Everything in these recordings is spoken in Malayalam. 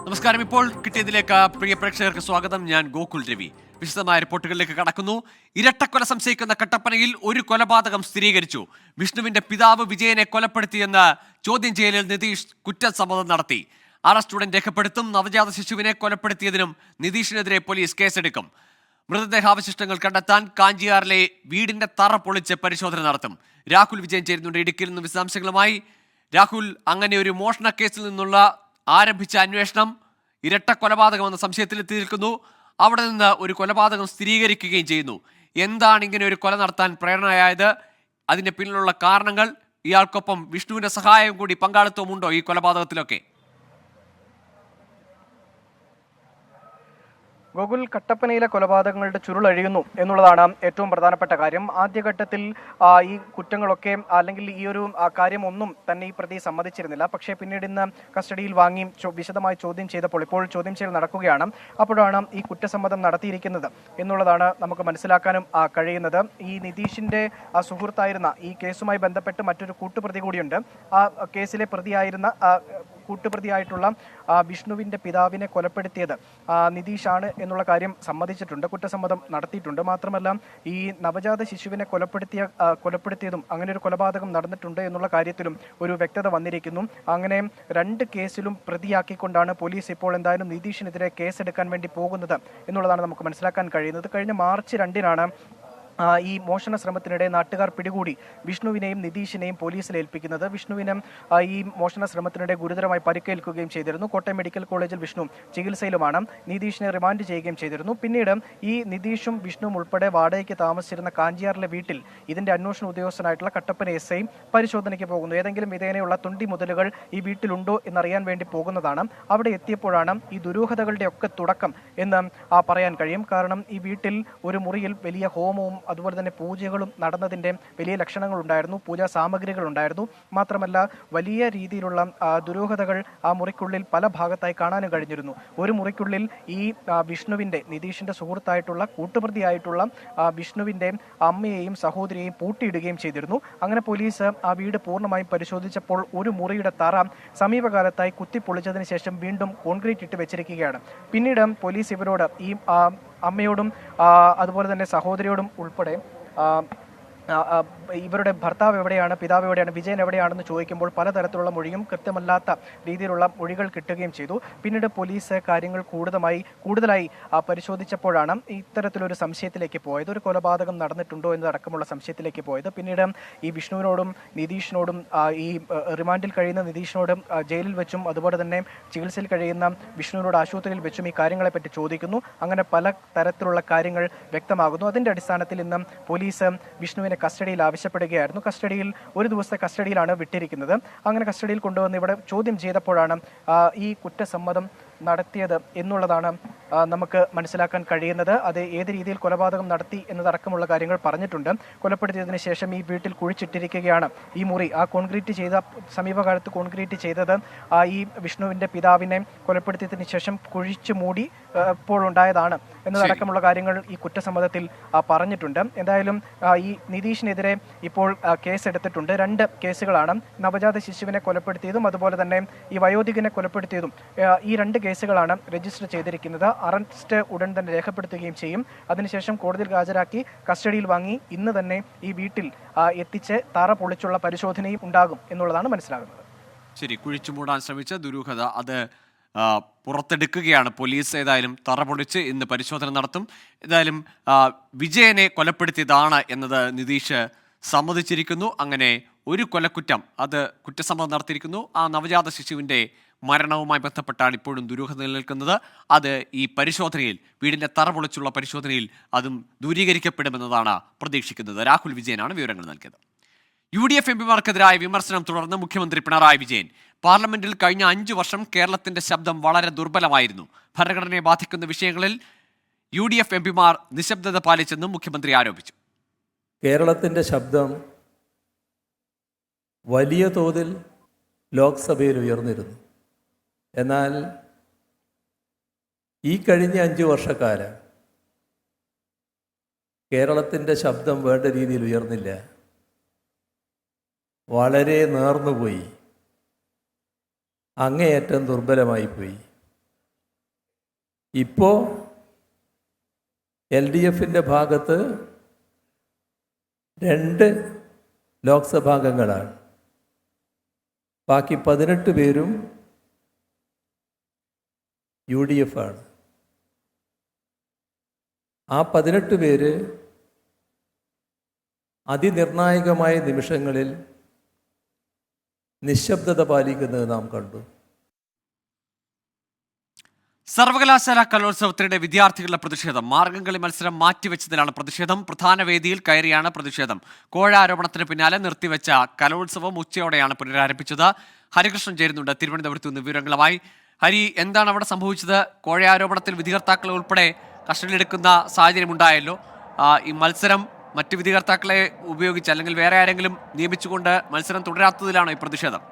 നമസ്കാരം. ഇപ്പോൾ കിട്ടിയതിലേക്ക് പ്രിയ പ്രേക്ഷകർക്ക് സ്വാഗതം. ഞാൻ ഗോകുൽ രവി. വിശദമായ റിപ്പോർട്ടുകളിലേക്ക് കടക്കുന്നു. ഇരട്ടക്കൊല സംശയിക്കുന്ന കട്ടപ്പനയിൽ ഒരു കൊലപാതകം സ്ഥിരീകരിച്ചു. വിഷ്ണുവിന്റെ പിതാവ് വിജയനെ കൊലപ്പെടുത്തിയെന്ന് ചോദ്യം ചെയ്യലിൽ നിതീഷ് കുറ്റസമ്മതം നടത്തി. അറസ്റ്റ് രേഖപ്പെടുത്തും. നവജാത ശിശുവിനെ കൊലപ്പെടുത്തിയതിനും നിതീഷിനെതിരെ പോലീസ് കേസെടുക്കും. മൃതദേഹാവശിഷ്ടങ്ങൾ കണ്ടെത്താൻ കാഞ്ചിയാറിലെ വീടിന്റെ തറ പൊളിച്ച് പരിശോധന നടത്തും. രാഹുൽ വിജയൻ ചേരുന്നുണ്ട് ഇടുക്കിയിൽ നിന്ന് വിശദാംശങ്ങളുമായി. രാഹുൽ, അങ്ങനെ ഒരു മോഷണ കേസിൽ നിന്നുള്ള ആരംഭിച്ച അന്വേഷണം ഇരട്ട കൊലപാതകമെന്ന സംശയത്തിലെത്തി നിൽക്കുന്നു. അവിടെ നിന്ന് ഒരു കൊലപാതകം സ്ഥിരീകരിക്കുകയും ചെയ്യുന്നു. എന്താണ് ഇങ്ങനെ ഒരു കൊല നടത്താൻ പ്രേരണയായത്? അതിന്റെ പിന്നിലുള്ള കാരണങ്ങൾ, ഇയാൾക്കൊപ്പം വിഷ്ണുവിന്റെ സഹായം കൂടി പങ്കാളിത്തമുണ്ടോ ഈ കൊലപാതകത്തിലൊക്കെ? ഗോകുൽ, കട്ടപ്പനയിലെ കൊലപാതകങ്ങളുടെ ചുരുളഴിയുന്നു എന്നുള്ളതാണ് ഏറ്റവും പ്രധാനപ്പെട്ട കാര്യം. ആദ്യഘട്ടത്തിൽ ഈ കുറ്റങ്ങളൊക്കെ അല്ലെങ്കിൽ ഈ ഒരു കാര്യം ഒന്നും തന്നെ ഈ പ്രതി സമ്മതിച്ചിരുന്നില്ല. പക്ഷേ പിന്നീട് ഇന്ന് കസ്റ്റഡിയിൽ വാങ്ങി വിശദമായി ചോദ്യം ചെയ്തപ്പോൾ ഇപ്പോൾ ചോദ്യം ചെയ്യൽ നടക്കുകയാണ്. അപ്പോഴാണ് ഈ കുറ്റസമ്മതം നടത്തിയിരിക്കുന്നത് എന്നുള്ളതാണ് നമുക്ക് മനസ്സിലാക്കാനും കഴിയുന്നത്. ഈ നിതീഷിന്റെ സുഹൃത്തായിരുന്ന ഈ കേസുമായി ബന്ധപ്പെട്ട് മറ്റൊരു കൂട്ടുപ്രതി കൂടിയുണ്ട്. ആ കേസിലെ കൂട്ടുപ്രതിയായിട്ടുള്ള വിഷ്ണുവിന്റെ പിതാവിനെ കൊലപ്പെടുത്തിയത് നിതീഷാണ് എന്നുള്ള കാര്യം സമ്മതിച്ചിട്ടുണ്ട്, കുറ്റസമ്മതം നടത്തിയിട്ടുണ്ട്. മാത്രമല്ല, ഈ നവജാത ശിശുവിനെ കൊലപ്പെടുത്തിയതും അങ്ങനെ ഒരു കൊലപാതകം നടന്നിട്ടുണ്ട് എന്നുള്ള കാര്യത്തിലും ഒരു വ്യക്തത വന്നിരിക്കുന്നു. അങ്ങനെ രണ്ട് കേസിലും പ്രതിയാക്കിക്കൊണ്ടാണ് പോലീസ് ഇപ്പോൾ എന്തായാലും നിതീഷിനെതിരെ കേസെടുക്കാൻ വേണ്ടി പോകുന്നത് എന്നുള്ളതാണ് നമുക്ക് മനസ്സിലാക്കാൻ കഴിയുന്നത്. കഴിഞ്ഞ മാർച്ച് 2-നാണ് ഈ മോഷണ ശ്രമത്തിനിടെ നാട്ടുകാർ പിടികൂടി വിഷ്ണുവിനെയും നിതീഷിനെയും പോലീസിൽ ഏൽപ്പിക്കുന്നത്. വിഷ്ണുവിന് ഈ മോഷണ ശ്രമത്തിനിടെ ഗുരുതരമായി പരിക്കേൽക്കുകയും ചെയ്തിരുന്നു. കോട്ടയം മെഡിക്കൽ കോളേജിൽ വിഷ്ണു ചികിത്സയിലുമാണ്. നിതീഷിനെ റിമാൻഡ് ചെയ്യുകയും ചെയ്തിരുന്നു. പിന്നീട് ഈ നിതീഷും വിഷ്ണുവും ഉൾപ്പെടെ വാടകയ്ക്ക് താമസിച്ചിരുന്ന കാഞ്ചിയാറിലെ വീട്ടിൽ ഇതിന്റെ അന്വേഷണ ഉദ്യോഗസ്ഥനായിട്ടുള്ള കട്ടപ്പന SI പരിശോധനയ്ക്ക് പോകുന്നു. ഏതെങ്കിലും വിധേനയുള്ള തുണ്ടി മുതലുകൾ ഈ വീട്ടിലുണ്ടോ എന്നറിയാൻ വേണ്ടി പോകുന്നതാണ്. അവിടെ എത്തിയപ്പോഴാണ് ഈ ദുരൂഹതകളുടെ ഒക്കെ തുടക്കം എന്ന് പറയാൻ കഴിയും. കാരണം ഈ വീട്ടിൽ ഒരു മുറിയിൽ വലിയ ഹോമവും അതുപോലെ തന്നെ പൂജകളും നടന്നതിൻ്റെ വലിയ ലക്ഷണങ്ങൾ ഉണ്ടായിരുന്നു. പൂജാ സാമഗ്രികൾ ഉണ്ടായിരുന്നു. മാത്രമല്ല, വലിയ രീതിയിലുള്ള ദുരൂഹതകൾ ആ മുറിക്കുള്ളിൽ പല ഭാഗത്തായി കാണാനും കഴിഞ്ഞിരുന്നു. ഒരു മുറിക്കുള്ളിൽ ഈ വിഷ്ണുവിൻ്റെ, നിതീഷിൻ്റെ സുഹൃത്തായിട്ടുള്ള കൂട്ടുപ്രതിയായിട്ടുള്ള വിഷ്ണുവിൻ്റെ അമ്മയെയും സഹോദരിയെയും പൂട്ടിയിടുകയും ചെയ്തിരുന്നു. അങ്ങനെ പോലീസ് ആ വീട് പൂർണ്ണമായും പരിശോധിച്ചപ്പോൾ ഒരു മുറിയുടെ തറ സമീപകാലത്തായി കുത്തിപ്പൊളിച്ചതിന് ശേഷം വീണ്ടും കോൺക്രീറ്റ് ഇട്ട് വെച്ചിരിക്കുകയാണ്. പിന്നീട് പോലീസ് ഇവരോട്, ഈ അമ്മയോടും അതുപോലെ തന്നെ സഹോദരിയോടും ഉൾപ്പെടെ ഇവരുടെ ഭർത്താവ് എവിടെയാണ്, പിതാവ് എവിടെയാണ്, വിജയൻ എവിടെയാണെന്ന് ചോദിക്കുമ്പോൾ പലതരത്തിലുള്ള മൊഴിയും കൃത്യമല്ലാത്ത രീതിയിലുള്ള മൊഴികൾ കിട്ടുകയും ചെയ്തു. പിന്നീട് പോലീസ് കാര്യങ്ങൾ കൂടുതലായി പരിശോധിച്ചപ്പോഴാണ് ഇത്തരത്തിലൊരു സംശയത്തിലേക്ക് പോയത്. ഒരു കൊലപാതകം നടന്നിട്ടുണ്ടോ എന്നതടക്കമുള്ള സംശയത്തിലേക്ക് പോയത്. പിന്നീട് ഈ വിഷ്ണുവിനോടും നിതീഷിനോടും, ഈ റിമാൻഡിൽ കഴിയുന്ന നിതീഷിനോടും ജയിലിൽ വെച്ചും അതുപോലെ തന്നെ ചികിത്സയിൽ കഴിയുന്ന വിഷ്ണുവിനോട് ആശുപത്രിയിൽ വെച്ചും ഈ കാര്യങ്ങളെപ്പറ്റി ചോദിക്കുന്നു. അങ്ങനെ പല തരത്തിലുള്ള കാര്യങ്ങൾ വ്യക്തമാകുന്നു. അതിൻ്റെ അടിസ്ഥാനത്തിൽ ഇന്ന് പോലീസ് വിഷ്ണുവിനെ കസ്റ്റഡിയിൽ ആവശ്യപ്പെടുകയായിരുന്നു. ഒരു ദിവസത്തെ കസ്റ്റഡിയിലാണ് വിട്ടിരിക്കുന്നത്. അങ്ങനെ കസ്റ്റഡിയിൽ കൊണ്ടുവന്ന് ഇവിടെ ചോദ്യം ചെയ്തപ്പോഴാണ് ഈ കുറ്റസമ്മതം നടത്തിയത് എന്നുള്ളതാണ് നമുക്ക് മനസ്സിലാക്കാൻ കഴിയുന്നത്. അത് ഏത് രീതിയിൽ കൊലപാതകം നടത്തി എന്നതടക്കമുള്ള കാര്യങ്ങൾ പറഞ്ഞിട്ടുണ്ട്. കൊലപ്പെടുത്തിയതിന് ശേഷം ഈ വീട്ടിൽ കുഴിച്ചിട്ടിരിക്കുകയാണ് ഈ മുറി. ആ സമീപകാലത്ത് കോൺക്രീറ്റ് ചെയ്തത് ഈ വിഷ്ണുവിൻ്റെ പിതാവിനെ കൊലപ്പെടുത്തിയതിന് ശേഷം കുഴിച്ചു മൂടി ഇപ്പോഴുണ്ടായതാണ് എന്നതടക്കമുള്ള കാര്യങ്ങൾ ഈ കുറ്റസമ്മതത്തിൽ പറഞ്ഞിട്ടുണ്ട്. എന്തായാലും ഈ നിതീഷിനെതിരെ ഇപ്പോൾ കേസെടുത്തിട്ടുണ്ട്. 2 കേസുകളാണ്. നവജാത ശിശുവിനെ കൊലപ്പെടുത്തിയതും അതുപോലെ തന്നെ ഈ വയോധികനെ കൊലപ്പെടുത്തിയതും. ഈ 2 കേസുകളാണ് രജിസ്റ്റർ ചെയ്തിരിക്കുന്നത്. അറസ്റ്റ് ഉടൻ തന്നെ രേഖപ്പെടുത്തുകയും ചെയ്യും. അതിനുശേഷം കോടതിയിൽ ഹാജരാക്കി കസ്റ്റഡിയിൽ വാങ്ങി ഇന്ന് തന്നെ ഈ വീട്ടിൽ എത്തിച്ച് തറ പൊളിച്ചുള്ള പരിശോധനയും ഉണ്ടാകും എന്നുള്ളതാണ് മനസ്സിലാകുന്നത്. ശരി, കുഴിച്ചു മൂടാൻ ശ്രമിച്ച ദുരൂഹത അത് പുറത്തെടുക്കുകയാണ് പോലീസ്. ഏതായാലും തറ പൊളിച്ച് ഇന്ന് പരിശോധന നടത്തും. ഏതായാലും വിജയനെ കൊലപ്പെടുത്തിയതാണ് എന്നത് നിതീഷ് സമ്മതിച്ചിരിക്കുന്നു. അങ്ങനെ ഒരു കൊലക്കുറ്റം, അത് കുറ്റസമ്മതം നടത്തിയിരിക്കുന്നു. ആ നവജാത ശിശുവിൻ്റെ മരണവുമായി ബന്ധപ്പെട്ടാണ് ഇപ്പോഴും ദുരൂഹത നിലനിൽക്കുന്നത്. അത് ഈ പരിശോധനയിൽ, വീടിൻ്റെ തറ പൊളിച്ചുള്ള പരിശോധനയിൽ അതും ദൂരീകരിക്കപ്പെടുമെന്നതാണ് പ്രതീക്ഷിക്കുന്നത്. രാഹുൽ വിജയനാണ് വിവരങ്ങൾ നൽകിയത്. UDF MPമാർക്കെതിരായ വിമർശനം തുടർന്ന് മുഖ്യമന്ത്രി പിണറായി വിജയൻ. പാർലമെന്റിൽ കഴിഞ്ഞ 5 വർഷം കേരളത്തിന്റെ ശബ്ദം വളരെ ദുർബലമായിരുന്നു. ഭരണഘടനയെ ബാധിക്കുന്ന വിഷയങ്ങളിൽ UDF MPമാർ നിശബ്ദത പാലിച്ചെന്നും മുഖ്യമന്ത്രി ആരോപിച്ചു. കേരളത്തിൻ്റെ ശബ്ദം വലിയ തോതിൽ ലോക്സഭയിൽ ഉയർന്നിരുന്നു. എന്നാൽ ഈ കഴിഞ്ഞ 5 വർഷക്കാലം കേരളത്തിൻ്റെ ശബ്ദം വേണ്ട രീതിയിൽ ഉയർന്നില്ല. വളരെ നേർന്നുപോയി, അങ്ങേയറ്റം ദുർബലമായിപ്പോയി. ഇപ്പോൾ LDFിൻ്റെ ഭാഗത്ത് 2 ലോക്സഭാംഗങ്ങളാണ്. ബാക്കി 18 പേരും UDF ആണ്. ആ 18 പേര് അതിനിർണായകമായ നിമിഷങ്ങളിൽ നിശബ്ദത പാലിക്കുന്നത് നാം കണ്ടു. സർവകലാശാല കലോത്സവത്തിനിടെ വിദ്യാർത്ഥികളുടെ പ്രതിഷേധം. മാർഗംകളി മത്സരം മാറ്റിവെച്ചതിലാണ് പ്രതിഷേധം. പ്രധാന വേദിയിൽ കയറിയാണ് പ്രതിഷേധം. കോഴ ആരോപണത്തിന് പിന്നാലെ നിർത്തിവെച്ച കലോത്സവം ഉച്ചയോടെയാണ് പുനരാരംഭിച്ചത്. ഹരികൃഷ്ണൻ ചേരുന്നുണ്ട് തിരുവനന്തപുരത്ത് നിന്ന് വിവരങ്ങളുമായി. ഹരി, എന്താണ് അവിടെ സംഭവിച്ചത്? കോഴ ആരോപണത്തിൽ വിധികർത്താക്കളെ ഉൾപ്പെടെ കസ്റ്റഡിയിലെടുക്കുന്ന സാഹചര്യം ഉണ്ടായല്ലോ. ഈ മത്സരം മറ്റ് വിധികർത്താക്കളെ ഉപയോഗിച്ച് അല്ലെങ്കിൽ വേറെ ആരെങ്കിലും നിയമിച്ചുകൊണ്ട് മത്സരം തുടരാത്തതിലാണോ ഈ പ്രതിഷേധം?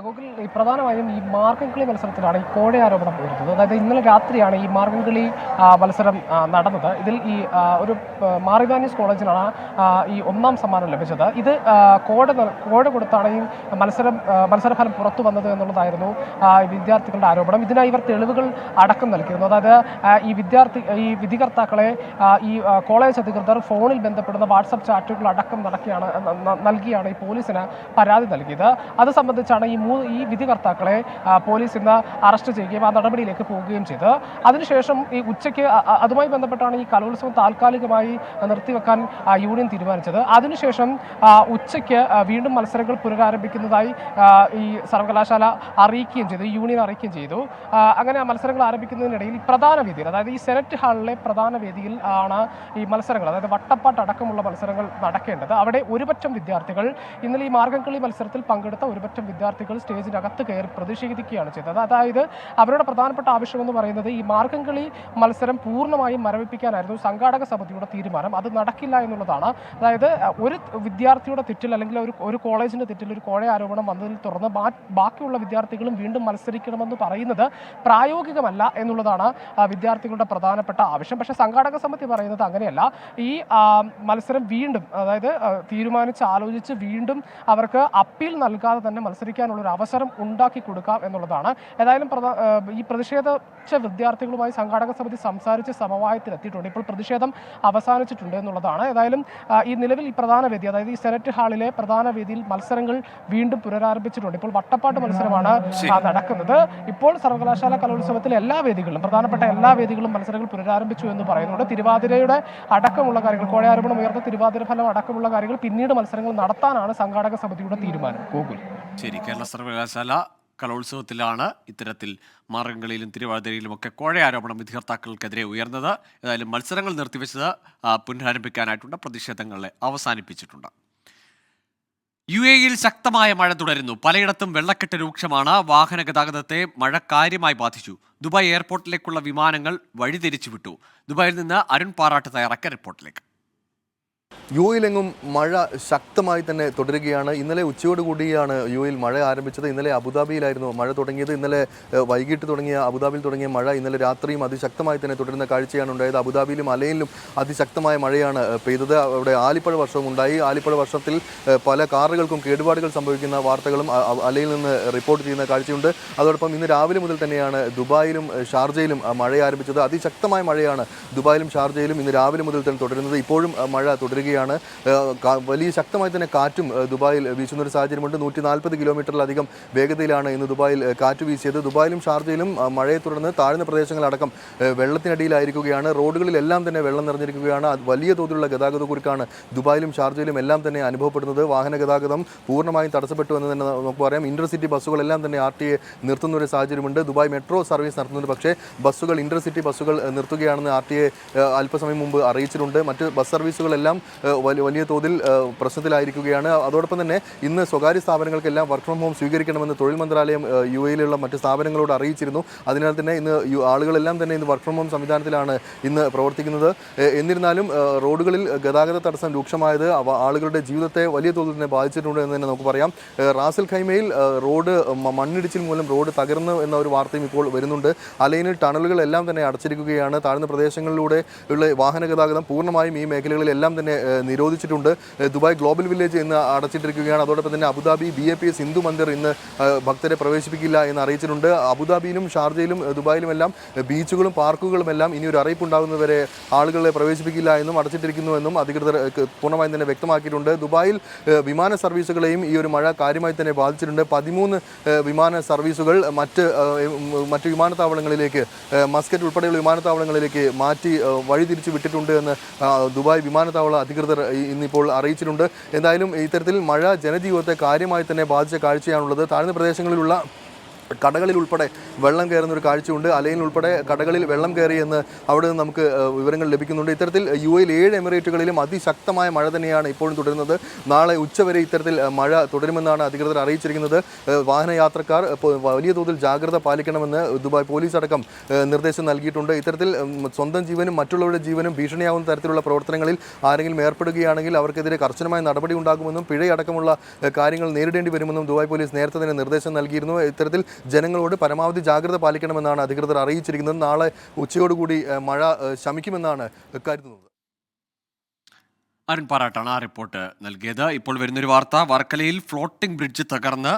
ഗൂഗിൾ ഈ പ്രധാനമായും ഈ മാർഗംകളി മത്സരത്തിലാണ് ഈ കോഴ ആരോപണം ഉയർന്നത്. അതായത് ഇന്നലെ രാത്രിയാണ് ഈ മാർഗംകളി മത്സരം നടന്നത്. ഇതിൽ ഈ ഒരു മാറിവാനീസ് കോളേജിനാണ് ഈ 1ാം സമ്മാനം ലഭിച്ചത്. ഇത് കോഴ കൊടുത്താണ് ഈ മത്സരഫലം പുറത്തു വന്നത് എന്നുള്ളതായിരുന്നു വിദ്യാർത്ഥികളുടെ ആരോപണം. ഇതിനായി ഇവർ തെളിവുകൾ അടക്കം നൽകിയിരുന്നു. അതായത് ഈ വിധികർത്താക്കളെ ഈ കോളേജ് അധികൃതർ ഫോണിൽ ബന്ധപ്പെടുന്ന വാട്സപ്പ് ചാറ്റുകൾ അടക്കം നൽകിയാണ് ഈ പോലീസിന് പരാതി നൽകിയത്. അത് സംബന്ധിച്ചാണ് ഈ വിധികർത്താക്കളെ പോലീസ് ഇന്ന് അറസ്റ്റ് ചെയ്യുകയും ആ നടപടിയിലേക്ക് പോവുകയും ചെയ്ത് അതിനുശേഷം ഈ ഉച്ചയ്ക്ക് അതുമായി ബന്ധപ്പെട്ടാണ് ഈ കലോത്സവം താൽക്കാലികമായി നിർത്തിവെക്കാൻ യൂണിയൻ തീരുമാനിച്ചത്. അതിനുശേഷം ഉച്ചയ്ക്ക് വീണ്ടും മത്സരങ്ങൾ പുനരാരംഭിക്കുന്നതായി ഈ സർവകലാശാല അറിയിക്കുകയും ചെയ്തു, യൂണിയൻ അറിയിക്കുകയും ചെയ്തു. അങ്ങനെ ആ മത്സരങ്ങൾ ആരംഭിക്കുന്നതിനിടയിൽ പ്രധാന വേദിയിൽ, അതായത് ഈ സെനറ്റ് ഹാളിലെ പ്രധാന വേദിയിൽ ആണ് ഈ മത്സരങ്ങൾ, അതായത് വട്ടപ്പാട്ട് അടക്കമുള്ള മത്സരങ്ങൾ നടക്കേണ്ടത്. അവിടെ ഒരുപറ്റം വിദ്യാർത്ഥികൾ ഇന്നലെ ഈ മാർഗംകളി മത്സരത്തിൽ പങ്കെടുത്ത ഒരുപറ്റം വിദ്യാർത്ഥികൾ സ്റ്റേജിനകത്ത് കയറി പ്രതിഷേധിക്കുകയാണ് ചെയ്തത്. അതായത് അവരുടെ പ്രധാനപ്പെട്ട ആവശ്യമെന്ന് പറയുന്നത് ഈ മാർഗംകളി മത്സരം പൂർണ്ണമായും മരവിപ്പിക്കാനായിരുന്നു സംഘാടക സമിതിയുടെ തീരുമാനം. അത് നടക്കില്ല എന്നുള്ളതാണ്. അതായത് ഒരു വിദ്യാർത്ഥിയുടെ തെറ്റിൽ അല്ലെങ്കിൽ ഒരു കോളേജിന്റെ തെറ്റിൽ ഒരു കോഴ ആരോപണം വന്നതിൽ തുടർന്ന് ബാക്കിയുള്ള വിദ്യാർത്ഥികളും വീണ്ടും മത്സരിക്കണമെന്ന് പറയുന്നത് പ്രായോഗികമല്ല എന്നുള്ളതാണ് വിദ്യാർത്ഥികളുടെ പ്രധാനപ്പെട്ട ആവശ്യം. പക്ഷേ സംഘാടക സമിതി പറയുന്നത് അങ്ങനെയല്ല. ഈ മത്സരം വീണ്ടും, അതായത് ആലോചിച്ച് വീണ്ടും അവർക്ക് അപ്പീൽ നൽകാതെ തന്നെ മത്സരിക്കാനുള്ള ഒരു അവസരം ഉണ്ടാക്കി കൊടുക്കാം എന്നുള്ളതാണ്. ഏതായാലും ഈ പ്രതിഷേധിച്ച വിദ്യാർത്ഥികളുമായി സംഘാടക സമിതി സംസാരിച്ച് സമവായത്തിലെത്തിയിട്ടുണ്ട്. ഇപ്പോൾ പ്രതിഷേധം അവസാനിച്ചിട്ടുണ്ട് എന്നുള്ളതാണ്. ഏതായാലും ഈ നിലവിൽ ഈ പ്രധാന വേദി, അതായത് ഈ സെനറ്റ് ഹാളിലെ പ്രധാന വേദിയിൽ മത്സരങ്ങൾ വീണ്ടും പുനരാരംഭിച്ചിട്ടുണ്ട്. ഇപ്പോൾ വട്ടപ്പാട്ട് മത്സരമാണ് നടക്കുന്നത്. ഇപ്പോൾ സർവകലാശാല കലോത്സവത്തിലെ എല്ലാ വേദികളിലും, പ്രധാനപ്പെട്ട എല്ലാ വേദികളിലും മത്സരങ്ങൾ പുനരാരംഭിച്ചു എന്ന് പറയുന്നുണ്ട്. തിരുവാതിരയുടെ അടക്കമുള്ള കാര്യങ്ങൾ, കോഴ ആരോപണം ഉയർന്ന തിരുവാതിര ഫലം അടക്കമുള്ള കാര്യങ്ങൾ പിന്നീട് മത്സരങ്ങൾ നടത്താനാണ് സംഘാടക സമിതിയുടെ തീരുമാനം. ഗൂഗിൾ. ശരി, കേരള സർവകലാശാല കലോത്സവത്തിലാണ് ഇത്തരത്തിൽ മാർഗംകളിയിലും തിരുവാതിരയിലും ഒക്കെ കോഴ ആരോപണം വിധികർത്താക്കൾക്കെതിരെ ഉയർന്നത്. ഏതായാലും മത്സരങ്ങൾ നിർത്തിവെച്ചത് പുനരാരംഭിക്കാനായിട്ടുള്ള പ്രതിഷേധങ്ങളെ അവസാനിപ്പിച്ചിട്ടുണ്ട്. UAE-യിൽ ശക്തമായ മഴ തുടരുന്നു. പലയിടത്തും വെള്ളക്കെട്ട് രൂക്ഷമാണ്. വാഹന ഗതാഗതത്തെ മഴ കാര്യമായി ബാധിച്ചു. ദുബായ് എയർപോർട്ടിലേക്കുള്ള വിമാനങ്ങൾ വഴിതിരിച്ചുവിട്ടു. ദുബായിൽ നിന്ന് അരുൺ പാറാട്ട് തയ്യാറാക്കിയ റിപ്പോർട്ടിലേക്ക്. UAE-ലെങ്ങും മഴ ശക്തമായി തന്നെ തുടരുകയാണ്. ഇന്നലെ ഉച്ചയോടുകൂടിയാണ് UAE-ൽ മഴ ആരംഭിച്ചത്. ഇന്നലെ അബുദാബിയിലായിരുന്നു മഴ തുടങ്ങിയത്. ഇന്നലെ വൈകിട്ട് അബുദാബിയിൽ തുടങ്ങിയ മഴ ഇന്നലെ രാത്രിയും അതിശക്തമായി തന്നെ തുടരുന്ന കാഴ്ചയാണ് ഉണ്ടായത്. അബുദാബിയിലും അലയിലും അതിശക്തമായ മഴയാണ് പെയ്തത്. അവിടെ ആലിപ്പഴ വർഷവും ഉണ്ടായി. ആലിപ്പഴ വർഷത്തിൽ പല കാറുകൾക്കും കേടുപാടുകൾ സംഭവിക്കുന്ന വാർത്തകളും അലയിൽ നിന്ന് റിപ്പോർട്ട് ചെയ്യുന്ന കാഴ്ചയുണ്ട്. അതോടൊപ്പം ഇന്ന് രാവിലെ മുതൽ തന്നെയാണ് ദുബായിലും ഷാർജയിലും മഴ ആരംഭിച്ചത്. അതിശക്തമായ മഴയാണ് ദുബായിലും ഷാർജയിലും ഇന്ന് രാവിലെ മുതൽ തന്നെ തുടരുന്നത്. ഇപ്പോഴും മഴ തുടരുകയാണ്. വലിയ ശക്തമായി തന്നെ കാറ്റും ദുബായിൽ വീശുന്നൊരു സാഹചര്യമുണ്ട്. 140 കിലോമീറ്ററിലധികം വേഗതയിലാണ് ഇന്ന് ദുബായിൽ കാറ്റ് വീശിയത്. ദുബായിലും ഷാർജയിലും മഴയെ തുടർന്ന് താഴ്ന്ന പ്രദേശങ്ങളടക്കം വെള്ളത്തിനടിയിലായിരിക്കുകയാണ്. റോഡുകളിലെല്ലാം തന്നെ വെള്ളം നിറഞ്ഞിരിക്കുകയാണ്. വലിയ തോതിലുള്ള ഗതാഗതക്കുരുക്കാണ് ദുബായിലും ഷാർജയിലും എല്ലാം തന്നെ അനുഭവപ്പെടുന്നത്. വാഹന ഗതാഗതം പൂർണ്ണമായും തടസ്സപ്പെട്ടു എന്ന് തന്നെ നമുക്ക് പറയാം. ഇന്റർസിറ്റി ബസ്സുകളെല്ലാം തന്നെ RTA നിർത്തുന്ന ഒരു സാഹചര്യമുണ്ട്. ദുബായ് മെട്രോ സർവീസ് നടത്തുന്നുണ്ട്. പക്ഷേ ബസ്സുകൾ, ഇന്റർസിറ്റി ബസ്സുകൾ നിർത്തുകയാണെന്ന് RTA അല്പസമയം മുമ്പ് അറിയിച്ചിട്ടുണ്ട്. മറ്റ് ബസ് സർവീസുകളെല്ലാം വലിയ തോതിൽ പ്രശ്നത്തിലായിരിക്കുകയാണ്. അതോടൊപ്പം തന്നെ ഇന്ന് സ്വകാര്യ സ്ഥാപനങ്ങൾക്കെല്ലാം വർക്ക് ഫ്രം ഹോം സ്വീകരിക്കണമെന്ന് തൊഴിൽ മന്ത്രാലയം UAE-ലുള്ള മറ്റ് സ്ഥാപനങ്ങളോട് അറിയിച്ചിരുന്നു. അതിനാൽ തന്നെ ഇന്ന് ആളുകളെല്ലാം തന്നെ ഇന്ന് വർക്ക് ഫ്രം ഹോം സംവിധാനത്തിലാണ് ഇന്ന് പ്രവർത്തിക്കുന്നത്. എന്നിരുന്നാലും റോഡുകളിൽ ഗതാഗത തടസ്സം രൂക്ഷമായത് ആളുകളുടെ ജീവിതത്തെ വലിയ തോതിൽ തന്നെ ബാധിച്ചിട്ടുണ്ട് എന്ന് തന്നെ നമുക്ക് പറയാം. റാസൽ ഖൈമയിൽ റോഡ് മണ്ണിടിച്ചിൽ മൂലം റോഡ് തകർന്നു എന്ന ഒരു വാർത്തയും ഇപ്പോൾ വരുന്നുണ്ട്. അലൈനിൽ ടണലുകളെല്ലാം തന്നെ അടച്ചിരിക്കുകയാണ്. താഴ്ന്ന പ്രദേശങ്ങളിലൂടെ ഉള്ള വാഹന ഗതാഗതം പൂർണ്ണമായും ഈ മേഖലകളിലെല്ലാം തന്നെ നിരോധിച്ചിട്ടുണ്ട്. ദുബായ് ഗ്ലോബൽ വില്ലേജ് ഇന്ന് അടച്ചിട്ടിരിക്കുകയാണ്. അതോടൊപ്പം തന്നെ അബുദാബി BAPS ഹിന്ദു മന്ദിർ ഇന്ന് ഭക്തരെ പ്രവേശിപ്പിക്കില്ല എന്ന് അറിയിച്ചിട്ടുണ്ട്. അബുദാബിയിലും ഷാർജയിലും ദുബായിലുമെല്ലാം ബീച്ചുകളും പാർക്കുകളും എല്ലാം ഇനി ഒരു അറിയിപ്പുണ്ടാകുന്നവരെ ആളുകളെ പ്രവേശിപ്പിക്കില്ല എന്നും അടച്ചിട്ടിരിക്കുന്നുവെന്നും അധികൃതർ പൂർണ്ണമായും തന്നെ വ്യക്തമാക്കിയിട്ടുണ്ട്. ദുബായിൽ വിമാന സർവീസുകളെയും ഈ ഒരു മഴ കാര്യമായി തന്നെ ബാധിച്ചിട്ടുണ്ട്. 13 വിമാന സർവീസുകൾ മറ്റ് വിമാനത്താവളങ്ങളിലേക്ക്, മസ്കറ്റ് ഉൾപ്പെടെയുള്ള വിമാനത്താവളങ്ങളിലേക്ക് മാറ്റി വഴിതിരിച്ചു വിട്ടിട്ടുണ്ട് എന്ന് ദുബായ് വിമാനത്താവള അധികൃതർ ഇന്നിപ്പോൾ അറിയിച്ചിട്ടുണ്ട്. എന്തായാലും ഇത്തരത്തിൽ മഴ ജനജീവിതത്തെ കാര്യമായി തന്നെ ബാധിച്ച കാഴ്ചയാണുള്ളത്. താഴ്ന്ന പ്രദേശങ്ങളിലുള്ള കടകളിൽ ഉൾപ്പെടെ വെള്ളം കയറുന്ന ഒരു കാഴ്ചയുണ്ട്. അലയിൽ ഉൾപ്പെടെ കടകളിൽ വെള്ളം കയറിയെന്ന് അവിടെ നിന്ന് നമുക്ക് വിവരങ്ങൾ ലഭിക്കുന്നുണ്ട്. ഇത്തരത്തിൽ UAE 7 എമിറേറ്റുകളിലും അതിശക്തമായ മഴ തന്നെയാണ് ഇപ്പോഴും തുടരുന്നത്. നാളെ ഉച്ചവരെ ഇത്തരത്തിൽ മഴ തുടരുമെന്നാണ് അധികൃതർ അറിയിച്ചിരിക്കുന്നത്. വാഹനയാത്രക്കാർ വലിയ തോതിൽ ജാഗ്രത പാലിക്കണമെന്ന് ദുബായ് പോലീസ് അടക്കം നിർദ്ദേശം നൽകിയിട്ടുണ്ട്. ഇത്തരത്തിൽ സ്വന്തം ജീവനും മറ്റുള്ളവരുടെ ജീവനും ഭീഷണിയാവുന്ന തരത്തിലുള്ള പ്രവർത്തനങ്ങളിൽ ആരെങ്കിലും ഏർപ്പെടുകയാണെങ്കിൽ അവർക്കെതിരെ കർശനമായ നടപടി ഉണ്ടാകുമെന്നും പിഴയടക്കമുള്ള കാര്യങ്ങൾ നേരിടേണ്ടി വരുമെന്നും ദുബായ് പോലീസ് നേരത്തെ തന്നെ നിർദ്ദേശം നൽകിയിരുന്നു. ഇത്തരത്തിൽ ജനങ്ങളോട് പരമാവധി ജാഗ്രത പാലിക്കണമെന്നാണ് അധികൃതർ അറിയിച്ചിരിക്കുന്നത്. നാളെ ഉച്ചയോടുകൂടി മഴ ശമിക്കുമെന്നാണ് കരുതുന്നത്. അരുൺ പാറാട്ടാണ് ആ റിപ്പോർട്ട് നൽകിയത്. ഇപ്പോൾ വരുന്നൊരു വാർത്ത, വർക്കലയിൽ ഫ്ലോട്ടിംഗ് ബ്രിഡ്ജ് തകർന്ന്